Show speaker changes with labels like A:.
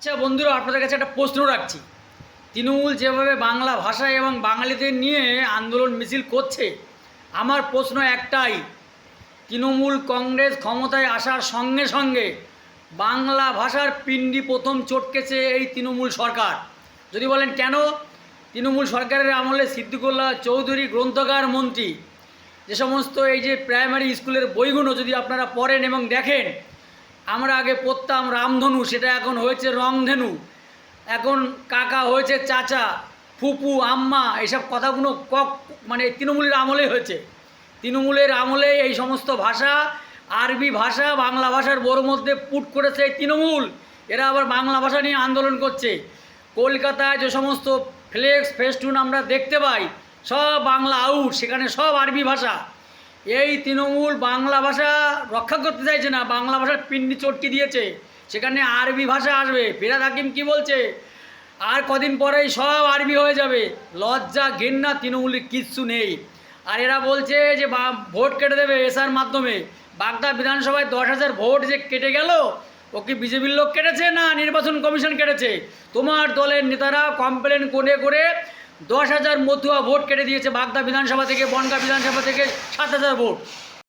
A: আচ্ছা বন্ধুরা, আপনাদের কাছে একটা প্রশ্ন রাখছি। তৃণমূল যেভাবে বাংলা ভাষা এবং বাঙালিদের নিয়ে আন্দোলন মিছিল করছে, আমার প্রশ্ন একটাই, তৃণমূল কংগ্রেস ক্ষমতায় আসার সঙ্গে সঙ্গে বাংলা ভাষার পিণ্ডি প্রথম চটকেছে এই তৃণমূল সরকার। যদি বলেন কেন, তৃণমূল সরকারের আমলে সিদ্দিকুল্লাহ চৌধুরী গ্রন্থকার মন্ত্রী যে সমস্ত এই যে প্রাইমারি স্কুলের বইগুলো যদি আপনারা পড়েন এবং দেখেন, আমরা আগে পড়তাম রামধনু, সেটা এখন হয়েছে রংধেনু, এখন কাকা হয়েছে চাচা, ফুপু, আম্মা, এইসব কথাগুলো মানে তৃণমূলের আমলে হয়েছে। তৃণমূলের আমলে এই সমস্ত ভাষা, আরবি ভাষা বাংলা ভাষার বড় মধ্যে পুট করেছে এই তৃণমূল। এরা আবার বাংলা ভাষা নিয়ে আন্দোলন করছে। কলকাতায় যে সমস্ত ফ্লেক্স ফেস্টুন আমরা দেখতে পাই, সব বাংলা আউট, সেখানে সব আরবি ভাষা। এই তৃণমূল বাংলা ভাষা রক্ষা করতে চাইছে না, বাংলা ভাষার পিন্ডি চটকে দিয়েছে, সেখানে আরবি ভাষা আসবে। ফিরহাদ হাকিম কি বলছে, আর কদিন পরেই সব আরবি হয়ে যাবে। লজ্জা ঘেন্না তৃণমূলের কিচ্ছু নেই। আর এরা বলছে যে ভোট কেটে দেবে এসআর মাধ্যমে। বাগদা বিধানসভায় 10,000 ভোট যে কেটে গেল, ও কি বিজেপির লোক কেটেছে না নির্বাচন কমিশন কেটেছে? তোমার দলের নেতারা কমপ্লেন করে করে 10,000 মতুয়া ভোট কেটে দিয়েছে বাগদা বিধানসভা থেকে, বনগাঁ বিধানসভা থেকে 7,000 ভোট।